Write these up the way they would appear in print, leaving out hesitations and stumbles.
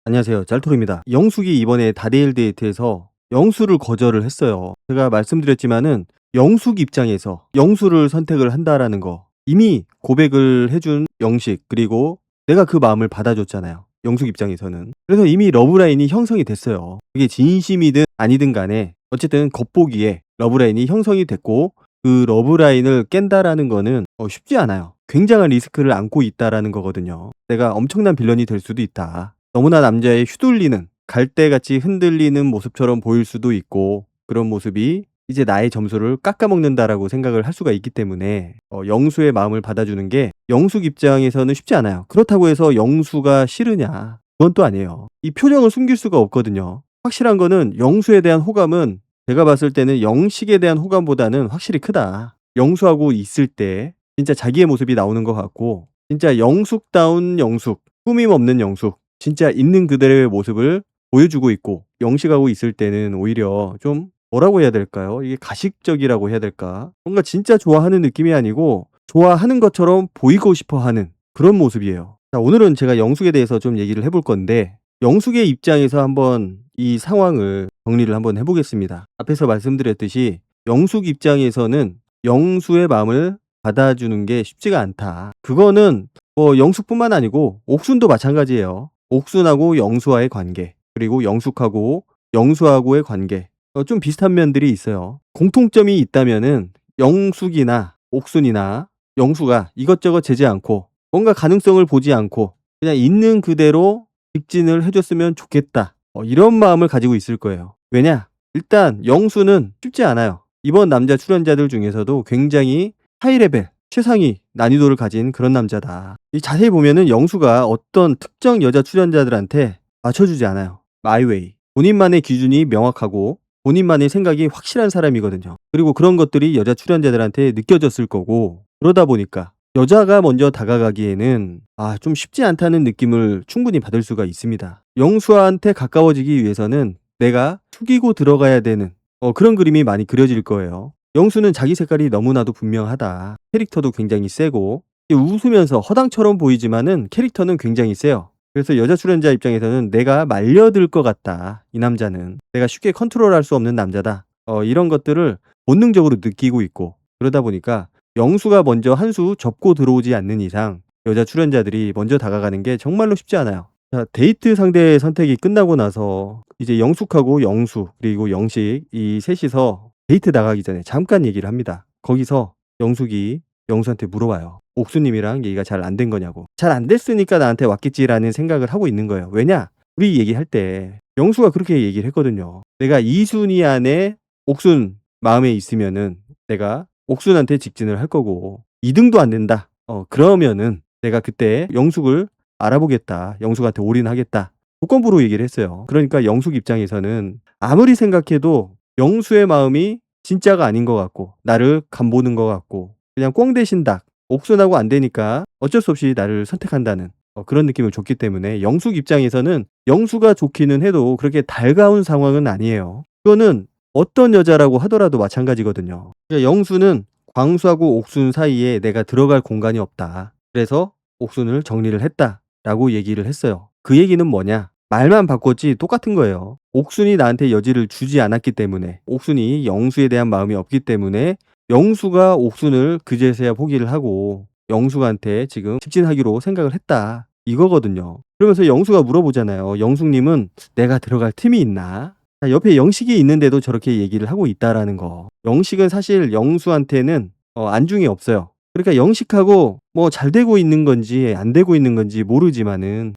안녕하세요. 짤토르입니다. 영숙이 이번에 다대일 데이트에서 영수를 거절을 했어요. 제가 말씀드렸지만은 영숙 입장에서 영수를 선택을 한다라는 거, 이미 고백을 해준 영식, 그리고 내가 그 마음을 받아줬잖아요. 영숙 입장에서는. 그래서 이미 러브라인이 형성이 됐어요. 그게 진심이든 아니든 간에 어쨌든 겉보기에 러브라인이 형성이 됐고, 그 러브라인을 깬다라는 거는 쉽지 않아요. 굉장한 리스크를 안고 있다라는 거거든요. 내가 엄청난 빌런이 될 수도 있다. 너무나 남자의 휘둘리는, 갈대같이 흔들리는 모습처럼 보일 수도 있고, 그런 모습이 이제 나의 점수를 깎아먹는다라고 생각을 할 수가 있기 때문에 영수의 마음을 받아주는 게 영숙 입장에서는 쉽지 않아요. 그렇다고 해서 영수가 싫으냐? 그건 또 아니에요. 이 표정을 숨길 수가 없거든요. 확실한 거는 영수에 대한 호감은, 제가 봤을 때는 영식에 대한 호감보다는 확실히 크다. 영수하고 있을 때 진짜 자기의 모습이 나오는 것 같고, 진짜 영숙다운 영숙, 꾸밈 없는 영숙, 진짜 있는 그대로의 모습을 보여주고 있고, 영식하고 있을 때는 오히려 좀 뭐라고 해야 될까요? 이게 가식적이라고 해야 될까? 뭔가 진짜 좋아하는 느낌이 아니고 좋아하는 것처럼 보이고 싶어 하는 그런 모습이에요. 자, 오늘은 제가 영숙에 대해서 좀 얘기를 해볼 건데, 영숙의 입장에서 한번 이 상황을 정리를 한번 해보겠습니다. 앞에서 말씀드렸듯이 영숙 입장에서는 영수의 마음을 받아주는 게 쉽지가 않다. 그거는 영숙뿐만 아니고 옥순도 마찬가지예요. 옥순하고 영수와의 관계, 그리고 영숙하고 영수하고의 관계, 좀 비슷한 면들이 있어요. 공통점이 있다면은 영숙이나 옥순이나 영수가 이것저것 재지 않고 뭔가 가능성을 보지 않고 그냥 있는 그대로 직진을 해줬으면 좋겠다, 이런 마음을 가지고 있을 거예요. 왜냐? 일단 영수는 쉽지 않아요. 이번 남자 출연자들 중에서도 굉장히 하이레벨, 최상위 난이도를 가진 그런 남자다. 이 자세히 보면은 영수가 어떤 특정 여자 출연자들한테 맞춰주지 않아요. 마이웨이. 본인만의 기준이 명확하고 본인만의 생각이 확실한 사람이거든요. 그리고 그런 것들이 여자 출연자들한테 느껴졌을 거고, 그러다 보니까 여자가 먼저 다가가기에는 좀 쉽지 않다는 느낌을 충분히 받을 수가 있습니다. 영수한테 가까워지기 위해서는 내가 숙이고 들어가야 되는 그런 그림이 많이 그려질 거예요. 영수는 자기 색깔이 너무나도 분명하다. 캐릭터도 굉장히 세고, 웃으면서 허당처럼 보이지만은 캐릭터는 굉장히 세요. 그래서 여자 출연자 입장에서는 내가 말려들 것 같다. 이 남자는 내가 쉽게 컨트롤할 수 없는 남자다. 이런 것들을 본능적으로 느끼고 있고, 그러다 보니까 영수가 먼저 한 수 접고 들어오지 않는 이상 여자 출연자들이 먼저 다가가는 게 정말로 쉽지 않아요. 자, 데이트 상대 선택이 끝나고 나서 이제 영숙하고 영수, 그리고 영식, 이 셋이서 데이트 나가기 전에 잠깐 얘기를 합니다. 거기서 영숙이 영수한테 물어봐요. 옥수님이랑 얘기가 잘 안 된 거냐고. 잘 안 됐으니까 나한테 왔겠지라는 생각을 하고 있는 거예요. 왜냐? 우리 얘기할 때 영수가 그렇게 얘기를 했거든요. 내가 2순위 안에 옥순 마음에 있으면은 내가 옥순한테 직진을 할 거고, 2등도 안 된다. 그러면은 내가 그때 영숙을 알아보겠다. 영숙한테 올인하겠다. 조건부로 얘기를 했어요. 그러니까 영숙 입장에서는 아무리 생각해도 영수의 마음이 진짜가 아닌 것 같고, 나를 간보는 것 같고, 그냥 꽁 대신 닭, 옥순하고 안 되니까 어쩔 수 없이 나를 선택한다는 그런 느낌을 줬기 때문에, 영숙 입장에서는 영수가 좋기는 해도 그렇게 달가운 상황은 아니에요. 그거는 어떤 여자라고 하더라도 마찬가지거든요. 그러니까 영수는 광수하고 옥순 사이에 내가 들어갈 공간이 없다. 그래서 옥순을 정리를 했다라고 얘기를 했어요. 그 얘기는 뭐냐? 말만 바꿨지 똑같은 거예요. 옥순이 나한테 여지를 주지 않았기 때문에, 옥순이 영수에 대한 마음이 없기 때문에 영수가 옥순을 그제서야 포기를 하고 영숙한테 지금 직진하기로 생각을 했다, 이거거든요. 그러면서 영수가 물어보잖아요. 영숙님은 내가 들어갈 틈이 있나? 옆에 영식이 있는데도 저렇게 얘기를 하고 있다라는 거. 영식은 사실 영수한테는 안중이 없어요. 그러니까 영식하고 뭐 잘 되고 있는 건지 안 되고 있는 건지 모르지만은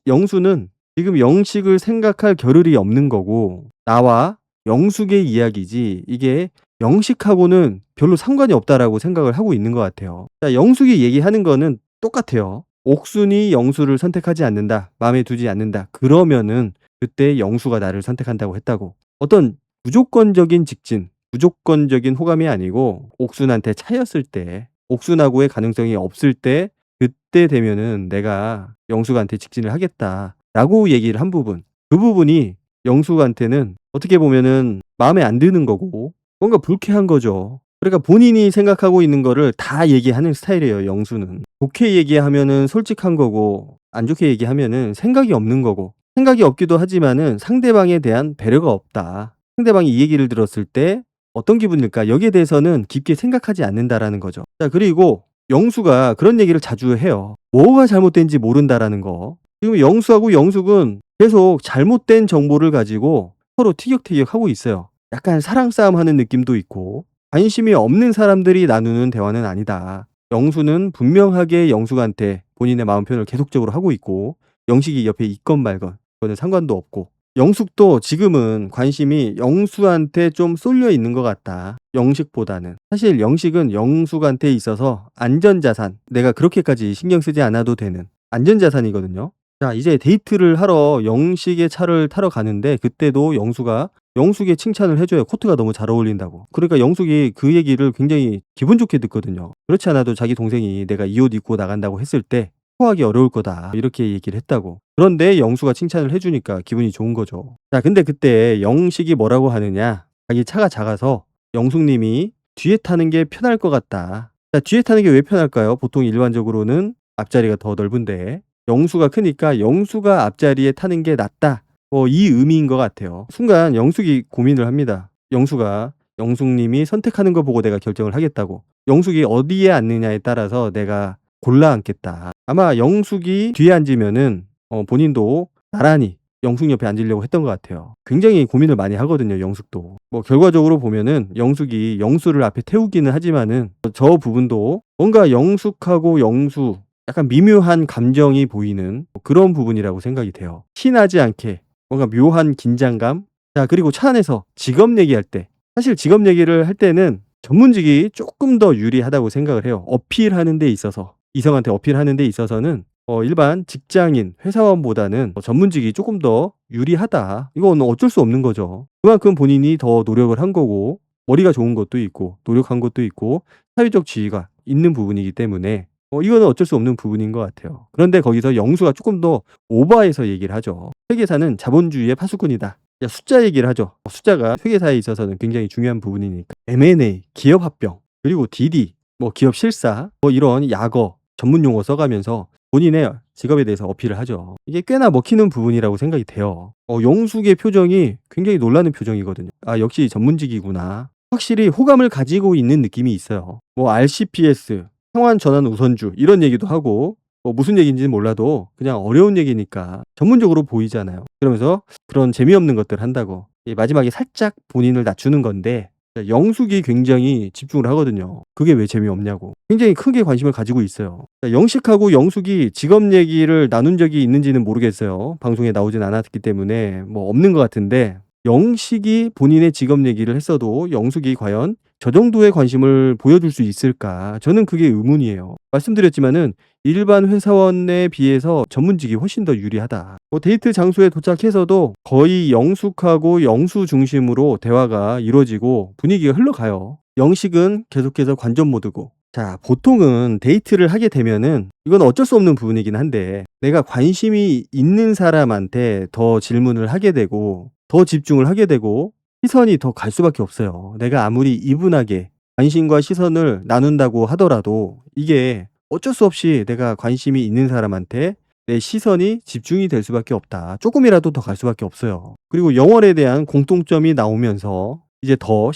영수는 지금 영식을 생각할 겨를이 없는 거고, 나와 영숙의 이야기지 이게 영식하고는 별로 상관이 없다라고 생각을 하고 있는 것 같아요. 자, 영숙이 얘기하는 거는 똑같아요. 옥순이 영수를 선택하지 않는다, 마음에 두지 않는다, 그러면은 그때 영수가 나를 선택한다고 했다고. 어떤 무조건적인 직진, 무조건적인 호감이 아니고 옥순한테 차였을 때, 옥순하고의 가능성이 없을 때, 그때 되면은 내가 영숙한테 직진을 하겠다라고 얘기를 한 부분, 그 부분이 영숙한테는 어떻게 보면은 마음에 안 드는 거고 뭔가 불쾌한 거죠. 그러니까 본인이 생각하고 있는 거를 다 얘기하는 스타일이에요, 영수는. 좋게 얘기하면은 솔직한 거고, 안 좋게 얘기하면은 생각이 없는 거고, 생각이 없기도 하지만은 상대방에 대한 배려가 없다. 상대방이 이 얘기를 들었을 때 어떤 기분일까? 여기에 대해서는 깊게 생각하지 않는다라는 거죠. 자, 그리고 영수가 그런 얘기를 자주 해요. 뭐가 잘못된지 모른다라는 거. 지금 영수하고 영숙은 계속 잘못된 정보를 가지고 서로 티격태격하고 있어요. 약간 사랑 싸움하는 느낌도 있고 관심이 없는 사람들이 나누는 대화는 아니다. 영수는 분명하게 영숙한테 본인의 마음 표현을 계속적으로 하고 있고 영식이 옆에 있건 말건 그거는 상관도 없고 영숙도 지금은 관심이 영수한테 좀 쏠려 있는 것 같다. 영식보다는. 사실 영식은 영숙한테 있어서 안전자산, 내가 그렇게까지 신경 쓰지 않아도 되는 안전자산이거든요. 자, 이제 데이트를 하러 영식의 차를 타러 가는데 그때도 영수가 영숙의 칭찬을 해줘요. 코트가 너무 잘 어울린다고. 그러니까 영숙이 그 얘기를 굉장히 기분 좋게 듣거든요. 그렇지 않아도 자기 동생이 내가 이 옷 입고 나간다고 했을 때 소화하기 어려울 거다. 이렇게 얘기를 했다고. 그런데 영수가 칭찬을 해주니까 기분이 좋은 거죠. 자, 근데 그때 영식이 뭐라고 하느냐. 자기 차가 작아서 영숙님이 뒤에 타는 게 편할 것 같다. 자, 뒤에 타는 게 왜 편할까요? 보통 일반적으로는 앞자리가 더 넓은데 영수가 크니까 영수가 앞자리에 타는 게 낫다. 이 의미인 것 같아요. 순간 영숙이 고민을 합니다. 영수가 영숙님이 선택하는 거 보고 내가 결정을 하겠다고. 영숙이 어디에 앉느냐에 따라서 내가 골라 앉겠다. 아마 영숙이 뒤에 앉으면은 본인도 나란히 영숙 옆에 앉으려고 했던 것 같아요. 굉장히 고민을 많이 하거든요, 영숙도. 결과적으로 보면은 영숙이 영수를 앞에 태우기는 하지만은 저 부분도 뭔가 영숙하고 영수 약간 미묘한 감정이 보이는 그런 부분이라고 생각이 돼요. 티나지 않게 뭔가 묘한 긴장감. 자, 그리고 차 안에서 직업 얘기할 때 사실 직업 얘기를 할 때는 전문직이 조금 더 유리하다고 생각을 해요. 어필하는 데 있어서 이성한테 어필하는 데 있어서는 일반 직장인, 회사원보다는 전문직이 조금 더 유리하다. 이건 어쩔 수 없는 거죠. 그만큼 본인이 더 노력을 한 거고 머리가 좋은 것도 있고 노력한 것도 있고 사회적 지위가 있는 부분이기 때문에 이거는 어쩔 수 없는 부분인 것 같아요. 그런데 거기서 영수가 조금 더 오버해서 얘기를 하죠. 회계사는 자본주의의 파수꾼이다. 숫자 얘기를 하죠. 숫자가 회계사에 있어서는 굉장히 중요한 부분이니까. M&A, 기업합병, 그리고 DD, 기업 실사, 이런 약어, 전문 용어 써가면서 본인의 직업에 대해서 어필을 하죠. 이게 꽤나 먹히는 부분이라고 생각이 돼요. 영숙의 표정이 굉장히 놀라는 표정이거든요. 아, 역시 전문직이구나. 확실히 호감을 가지고 있는 느낌이 있어요. RCPS, 상환 전환 우선주 이런 얘기도 하고 무슨 얘기인지는 몰라도 그냥 어려운 얘기니까 전문적으로 보이잖아요. 그러면서 그런 재미없는 것들 한다고 마지막에 살짝 본인을 낮추는 건데 영숙이 굉장히 집중을 하거든요. 그게 왜 재미없냐고. 굉장히 크게 관심을 가지고 있어요. 영식하고 영숙이 직업 얘기를 나눈 적이 있는지는 모르겠어요. 방송에 나오진 않았기 때문에 없는 것 같은데 영식이 본인의 직업 얘기를 했어도 영숙이 과연 저 정도의 관심을 보여줄 수 있을까? 저는 그게 의문이에요. 말씀드렸지만은 일반 회사원에 비해서 전문직이 훨씬 더 유리하다. 데이트 장소에 도착해서도 거의 영숙하고 영수 중심으로 대화가 이루어지고 분위기가 흘러가요. 영식은 계속해서 관전 모드고. 자, 보통은 데이트를 하게 되면은 이건 어쩔 수 없는 부분이긴 한데 내가 관심이 있는 사람한테 더 질문을 하게 되고 더 집중을 하게 되고 시선이 더 갈 수밖에 없어요. 내가 아무리 이분하게 관심과 시선을 나눈다고 하더라도 이게 어쩔 수 없이 내가 관심이 있는 사람한테 내 시선이 집중이 될 수밖에 없다. 조금이라도 더 갈 수밖에 없어요. 그리고 영월에 대한 공통점이 나오면서 이제 더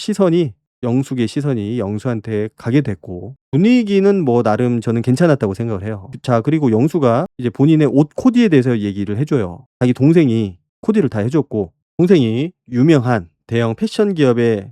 영숙의 시선이 영수한테 가게 됐고 분위기는 나름 저는 괜찮았다고 생각을 해요. 자, 그리고 영수가 이제 본인의 옷 코디에 대해서 얘기를 해줘요. 자기 동생이 코디를 다 해줬고 동생이 유명한 대형 패션 기업에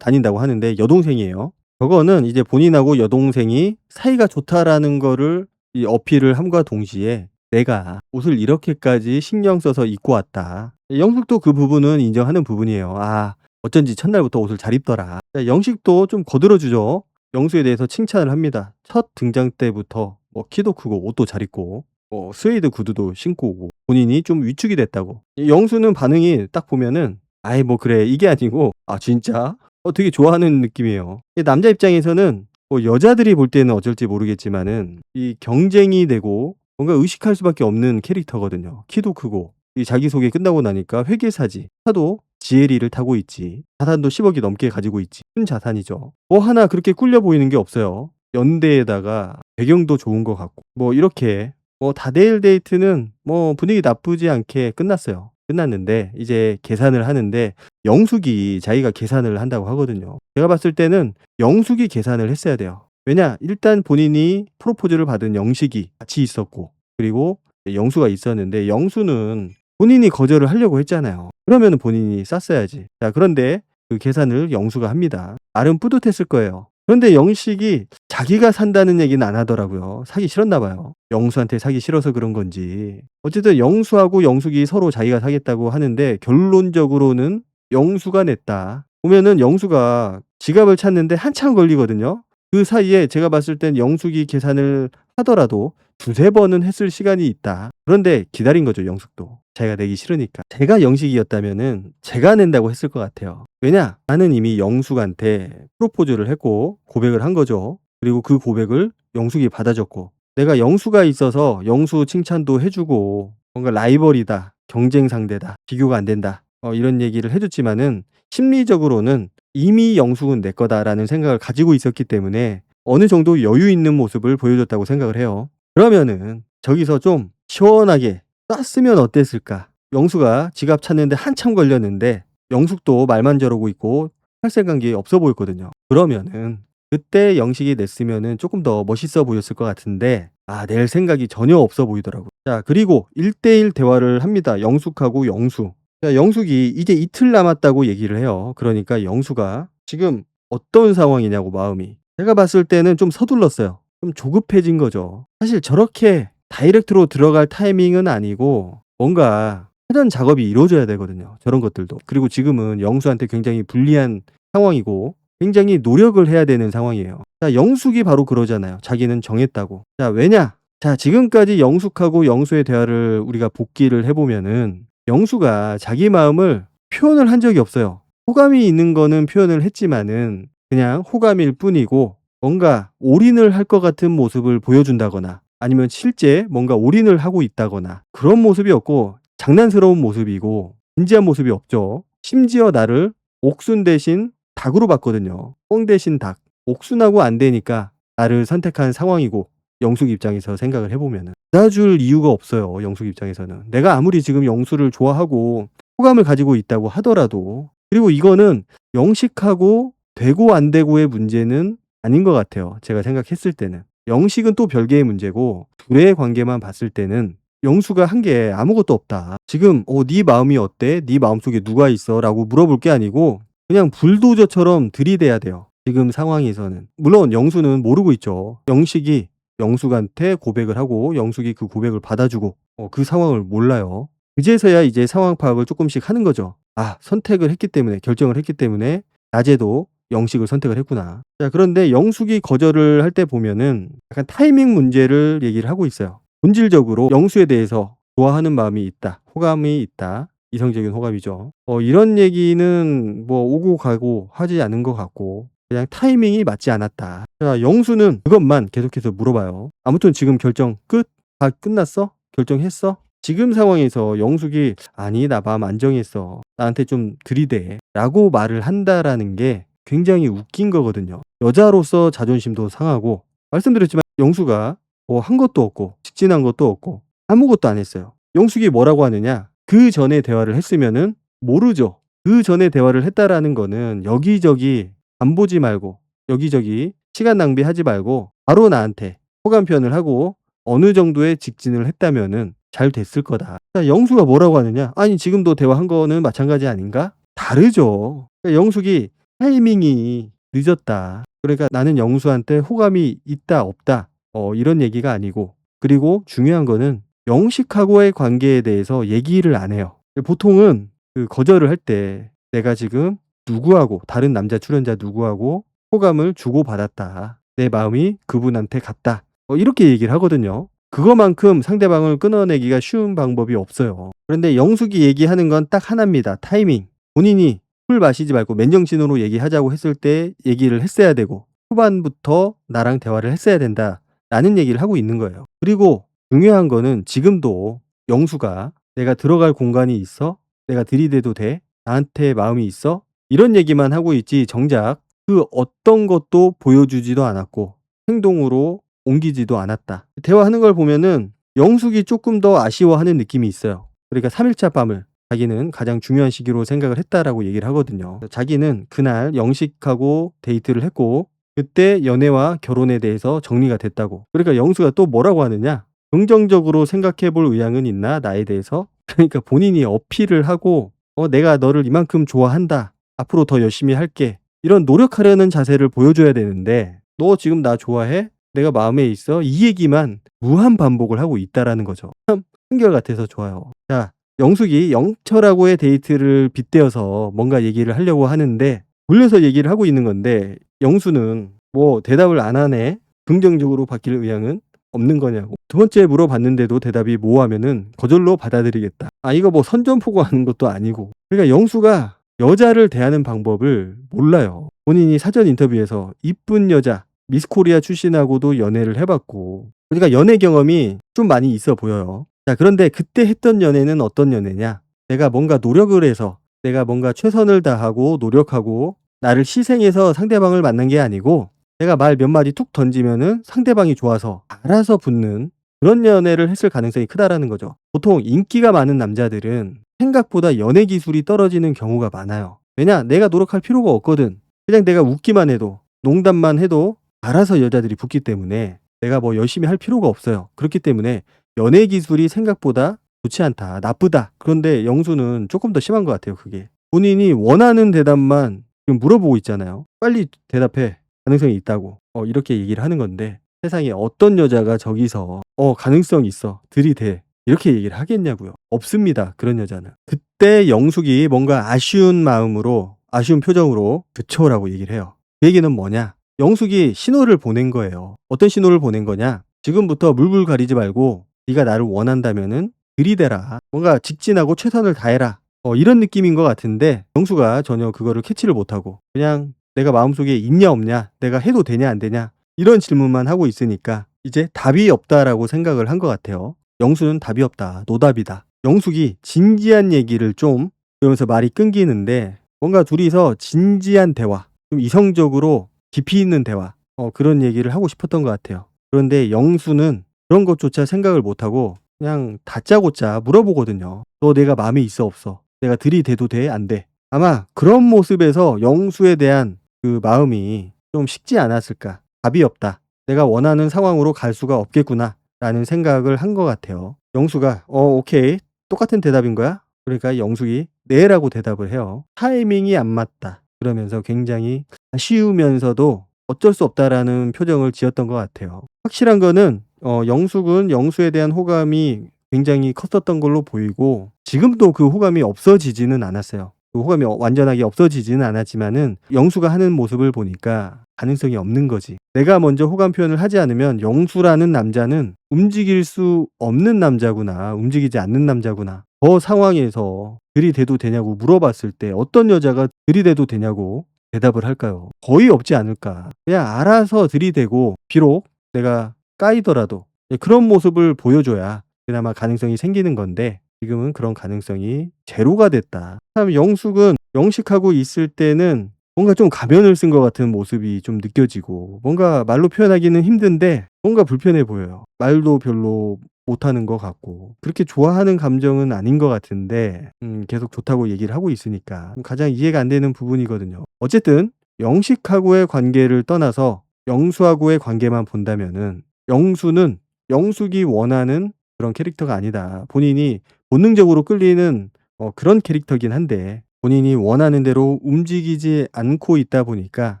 다닌다고 하는데 여동생이에요. 저거는 이제 본인하고 여동생이 사이가 좋다라는 거를 어필을 함과 동시에 내가 옷을 이렇게까지 신경 써서 입고 왔다. 영숙도 그 부분은 인정하는 부분이에요. 아, 어쩐지 첫날부터 옷을 잘 입더라. 영식도 좀 거들어주죠. 영수에 대해서 칭찬을 합니다. 첫 등장 때부터 키도 크고 옷도 잘 입고 스웨이드 구두도 신고 오고 본인이 좀 위축이 됐다고. 영수는 반응이 딱 보면은 아이 그래 이게 아니고 아 진짜 되게 좋아하는 느낌이에요. 남자 입장에서는 여자들이 볼 때는 어쩔지 모르겠지만은 이 경쟁이 되고 뭔가 의식할 수밖에 없는 캐릭터거든요. 키도 크고 이 자기소개 끝나고 나니까 회계사지. 차도 GLE를 타고 있지. 자산도 10억이 넘게 가지고 있지. 큰 자산이죠. 하나 그렇게 꿀려 보이는 게 없어요. 연대에다가 배경도 좋은 것 같고 이렇게 다대일 데이트는 분위기 나쁘지 않게 끝났어요. 끝났는데 이제 계산을 하는데 영숙이 자기가 계산을 한다고 하거든요. 제가 봤을 때는 영숙이 계산을 했어야 돼요. 왜냐? 일단 본인이 프로포즈를 받은 영식이 같이 있었고, 그리고 영수가 있었는데 영수는 본인이 거절을 하려고 했잖아요. 그러면은 본인이 쌌어야지. 자, 그런데 그 계산을 영수가 합니다. 나름 뿌듯했을 거예요. 그런데 영식이 자기가 산다는 얘기는 안 하더라고요. 사기 싫었나 봐요. 영수한테 사기 싫어서 그런 건지. 어쨌든 영수하고 영숙이 서로 자기가 사겠다고 하는데 결론적으로는 영수가 냈다. 보면은 영수가 지갑을 찾는데 한참 걸리거든요. 그 사이에 제가 봤을 땐 영숙이 계산을 하더라도 두세 번은 했을 시간이 있다. 그런데 기다린 거죠, 영숙도. 자기가 내기 싫으니까. 제가 영식이었다면은 제가 낸다고 했을 것 같아요. 왜냐? 나는 이미 영숙한테 프로포즈를 했고 고백을 한 거죠. 그리고 그 고백을 영숙이 받아줬고, 내가 영수가 있어서 영수 칭찬도 해주고 뭔가 라이벌이다, 경쟁 상대다, 비교가 안 된다, 이런 얘기를 해줬지만은 심리적으로는 이미 영숙은 내 거다라는 생각을 가지고 있었기 때문에 어느 정도 여유 있는 모습을 보여줬다고 생각을 해요. 그러면은 저기서 좀 시원하게 쐈으면 어땠을까? 영수가 지갑 찾는데 한참 걸렸는데 영숙도 말만 저러고 있고 할 생각이 없어 보였거든요. 그러면은 그때 영식이 냈으면은 조금 더 멋있어 보였을 것 같은데 낼 생각이 전혀 없어 보이더라고요. 자, 그리고 1대1 대화를 합니다. 영숙하고 영수. 자, 영숙이 이제 이틀 남았다고 얘기를 해요. 그러니까 영수가 지금 어떤 상황이냐고, 마음이. 제가 봤을 때는 좀 서둘렀어요. 좀 조급해진 거죠. 사실 저렇게 다이렉트로 들어갈 타이밍은 아니고 뭔가 하던 작업이 이루어져야 되거든요, 저런 것들도. 그리고 지금은 영수한테 굉장히 불리한 상황이고 굉장히 노력을 해야 되는 상황이에요. 자, 영숙이 바로 그러잖아요. 자기는 정했다고. 자, 왜냐? 자, 지금까지 영숙하고 영수의 대화를 우리가 복기를 해보면은 영수가 자기 마음을 표현을 한 적이 없어요. 호감이 있는 거는 표현을 했지만은 그냥 호감일 뿐이고 뭔가 올인을 할 것 같은 모습을 보여준다거나 아니면 실제 뭔가 올인을 하고 있다거나 그런 모습이 없고 장난스러운 모습이고 진지한 모습이 없죠. 심지어 나를 옥순 대신 닭으로 봤거든요. 뻥 대신 닭. 옥순하고 안 되니까 나를 선택한 상황이고, 영숙 입장에서 생각을 해보면은 받아줄 이유가 없어요. 영숙 입장에서는 내가 아무리 지금 영수를 좋아하고 호감을 가지고 있다고 하더라도, 그리고 이거는 영식하고 되고 안 되고의 문제는 아닌 것 같아요. 제가 생각했을 때는 영식은 또 별개의 문제고 둘의 관계만 봤을 때는 영수가 한 게 아무것도 없다. 지금 네 마음이 어때? 네 마음속에 누가 있어? 라고 물어볼 게 아니고 그냥 불도저처럼 들이대야 돼요, 지금 상황에서는. 물론 영수는 모르고 있죠. 영식이 영숙한테 고백을 하고 영숙이 그 고백을 받아주고 그 상황을 몰라요. 그제서야 이제 상황 파악을 조금씩 하는 거죠. 선택을 했기 때문에, 결정을 했기 때문에 낮에도 영식을 선택을 했구나. 자, 그런데 영숙이 거절을 할 때 보면은 약간 타이밍 문제를 얘기를 하고 있어요. 본질적으로 영수에 대해서 좋아하는 마음이 있다, 호감이 있다. 이성적인 호감이죠. 이런 얘기는 오고 가고 하지 않은 것 같고 그냥 타이밍이 맞지 않았다. 자, 영수는 그것만 계속해서 물어봐요. 아무튼 지금 결정 끝? 다 끝났어? 결정했어? 지금 상황에서 영숙이 아니, 나 마음 안 정했어, 나한테 좀 들이대 라고 말을 한다라는 게 굉장히 웃긴 거거든요. 여자로서 자존심도 상하고, 말씀드렸지만 영수가 한 것도 없고 직진한 것도 없고 아무것도 안 했어요. 영숙이 뭐라고 하느냐? 그 전에 대화를 했으면은 모르죠. 그 전에 대화를 했다라는 거는 여기저기 안 보지 말고 여기저기 시간 낭비하지 말고 바로 나한테 호감 표현을 하고 어느 정도의 직진을 했다면은 잘 됐을 거다. 자, 영수가 뭐라고 하느냐? 아니, 지금도 대화한 거는 마찬가지 아닌가? 다르죠. 그러니까 영숙이 타이밍이 늦었다. 그러니까 나는 영수한테 호감이 있다 없다 이런 얘기가 아니고, 그리고 중요한 거는 영식하고의 관계에 대해서 얘기를 안 해요. 보통은 그 거절을 할 때 내가 지금 누구하고, 다른 남자 출연자 누구하고 호감을 주고받았다, 내 마음이 그분한테 갔다, 이렇게 얘기를 하거든요. 그거만큼 상대방을 끊어내기가 쉬운 방법이 없어요. 그런데 영숙이 얘기하는 건 딱 하나입니다. 타이밍. 본인이 술 마시지 말고 맨정신으로 얘기하자고 했을 때 얘기를 했어야 되고 후반부터 나랑 대화를 했어야 된다 라는 얘기를 하고 있는 거예요. 그리고 중요한 거는 지금도 영수가 내가 들어갈 공간이 있어? 내가 들이대도 돼? 나한테 마음이 있어? 이런 얘기만 하고 있지 정작 그 어떤 것도 보여주지도 않았고 행동으로 옮기지도 않았다. 대화하는 걸 보면은 영숙이 조금 더 아쉬워하는 느낌이 있어요. 그러니까 3 일차 밤을 자기는 가장 중요한 시기로 생각을 했다라고 얘기를 하거든요. 자기는 그날 영식하고 데이트를 했고 그때 연애와 결혼에 대해서 정리가 됐다고. 그러니까 영수가 또 뭐라고 하느냐? 긍정적으로 생각해 볼 의향은 있나? 나에 대해서? 그러니까 본인이 어필을 하고 내가 너를 이만큼 좋아한다. 앞으로 더 열심히 할게. 이런 노력하려는 자세를 보여줘야 되는데 너 지금 나 좋아해? 내가 마음에 있어? 이 얘기만 무한 반복을 하고 있다라는 거죠. 참 한결같아서 좋아요. 자, 영숙이 영철하고의 데이트를 빗대어서 뭔가 얘기를 하려고 하는데 돌려서 얘기를 하고 있는 건데 영수는 뭐 대답을 안 하네. 긍정적으로 바뀔 의향은 없는 거냐고. 두 번째 물어봤는데도 대답이 뭐하면은 거절로 받아들이겠다. 이거 뭐 선전포고하는 것도 아니고. 그러니까 영수가 여자를 대하는 방법을 몰라요. 본인이 사전 인터뷰에서 이쁜 여자 미스코리아 출신하고도 연애를 해봤고 그러니까 연애 경험이 좀 많이 있어 보여요. 자, 그런데 그때 했던 연애는 어떤 연애냐? 내가 뭔가 노력을 해서 내가 뭔가 최선을 다하고 노력하고 나를 희생해서 상대방을 만난 게 아니고 내가 말 몇 마디 툭 던지면은 상대방이 좋아서 알아서 붙는 그런 연애를 했을 가능성이 크다라는 거죠. 보통 인기가 많은 남자들은 생각보다 연애 기술이 떨어지는 경우가 많아요. 왜냐? 내가 노력할 필요가 없거든. 그냥 내가 웃기만 해도 농담만 해도 알아서 여자들이 붙기 때문에 내가 뭐 열심히 할 필요가 없어요. 그렇기 때문에 연애 기술이 생각보다 좋지 않다. 나쁘다. 그런데 영수는 조금 더 심한 것 같아요. 그게. 본인이 원하는 대답만 지금 물어보고 있잖아요. 빨리 대답해. 가능성이 있다고. 이렇게 얘기를 하는 건데 세상에 어떤 여자가 저기서 가능성 있어. 들이대. 이렇게 얘기를 하겠냐고요. 없습니다. 그런 여자는. 그때 영숙이 뭔가 아쉬운 마음으로 아쉬운 표정으로 그쳐라고 얘기를 해요. 그 얘기는 뭐냐? 영숙이 신호를 보낸 거예요. 어떤 신호를 보낸 거냐? 지금부터 물불 가리지 말고 네가 나를 원한다면은 들이대라. 뭔가 직진하고 최선을 다해라. 이런 느낌인 것 같은데 영수가 전혀 그거를 캐치를 못하고 그냥 내가 마음속에 있냐 없냐, 내가 해도 되냐 안 되냐 이런 질문만 하고 있으니까 이제 답이 없다라고 생각을 한 것 같아요. 영수는 답이 없다. 노답이다. 영숙이 진지한 얘기를 좀 그러면서 말이 끊기는데 뭔가 둘이서 진지한 대화, 좀 이성적으로 깊이 있는 대화 그런 얘기를 하고 싶었던 것 같아요. 그런데 영수는 그런 것조차 생각을 못하고 그냥 다짜고짜 물어보거든요. 너 내가 마음에 있어 없어? 내가 들이대도 돼? 안 돼? 아마 그런 모습에서 영수에 대한 그 마음이 좀 식지 않았을까. 답이 없다. 내가 원하는 상황으로 갈 수가 없겠구나 라는 생각을 한 것 같아요. 영수가 오케이 똑같은 대답인 거야? 그러니까 영숙이 네라고 대답을 해요. 타이밍이 안 맞다. 그러면서 굉장히 아쉬우면서도 어쩔 수 없다라는 표정을 지었던 것 같아요. 확실한 거는 영숙은 영수에 대한 호감이 굉장히 컸었던 걸로 보이고 지금도 그 호감이 없어지지는 않았어요. 그 호감이 완전하게 없어지지는 않았지만은 영수가 하는 모습을 보니까 가능성이 없는 거지. 내가 먼저 호감 표현을 하지 않으면 영수라는 남자는 움직일 수 없는 남자구나. 움직이지 않는 남자구나. 저 상황에서 들이대도 되냐고 물어봤을 때 어떤 여자가 들이대도 되냐고 대답을 할까요? 거의 없지 않을까. 그냥 알아서 들이대고 비록 내가 까이더라도 그런 모습을 보여줘야 그나마 가능성이 생기는 건데 지금은 그런 가능성이 제로가 됐다. 참 영숙은 영식하고 있을 때는 뭔가 좀 가면을 쓴 것 같은 모습이 좀 느껴지고 뭔가 말로 표현하기는 힘든데 뭔가 불편해 보여요. 말도 별로 못하는 것 같고 그렇게 좋아하는 감정은 아닌 것 같은데 계속 좋다고 얘기를 하고 있으니까 가장 이해가 안 되는 부분이거든요. 어쨌든 영식하고의 관계를 떠나서 영수하고의 관계만 본다면은 영수는 영숙이 원하는 그런 캐릭터가 아니다. 본인이 본능적으로 끌리는 그런 캐릭터긴 한데 본인이 원하는 대로 움직이지 않고 있다 보니까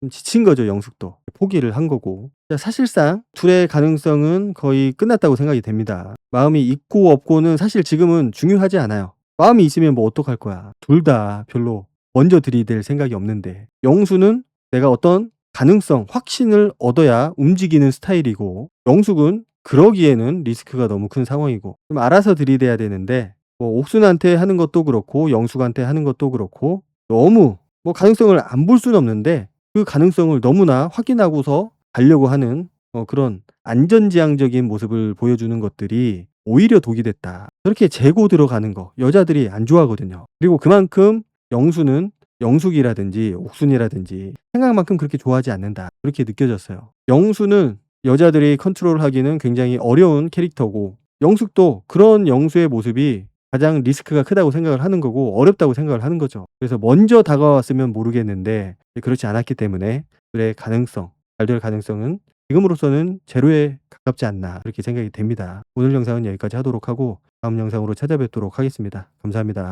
좀 지친 거죠. 영숙도 포기를 한 거고. 사실상 둘의 가능성은 거의 끝났다고 생각이 됩니다. 마음이 있고 없고는 사실 지금은 중요하지 않아요. 마음이 있으면 뭐 어떡할 거야. 둘 다 별로 먼저 들이댈 생각이 없는데 영수는 내가 어떤 가능성, 확신을 얻어야 움직이는 스타일이고 영숙은 그러기에는 리스크가 너무 큰 상황이고 좀 알아서 들이대야 되는데 뭐 옥순한테 하는 것도 그렇고 영숙한테 하는 것도 그렇고 너무 뭐 가능성을 안 볼 수는 없는데 그 가능성을 너무나 확인하고서 가려고 하는 그런 안전지향적인 모습을 보여주는 것들이 오히려 독이 됐다. 그렇게 재고 들어가는 거 여자들이 안 좋아하거든요. 그리고 그만큼 영수는 영숙이라든지 옥순이라든지 생각만큼 그렇게 좋아하지 않는다. 그렇게 느껴졌어요. 영수는 여자들이 컨트롤하기는 굉장히 어려운 캐릭터고 영숙도 그런 영수의 모습이 가장 리스크가 크다고 생각을 하는 거고 어렵다고 생각을 하는 거죠. 그래서 먼저 다가왔으면 모르겠는데 그렇지 않았기 때문에 둘의 가능성, 잘 될 가능성은 지금으로서는 제로에 가깝지 않나 그렇게 생각이 됩니다. 오늘 영상은 여기까지 하도록 하고 다음 영상으로 찾아뵙도록 하겠습니다. 감사합니다.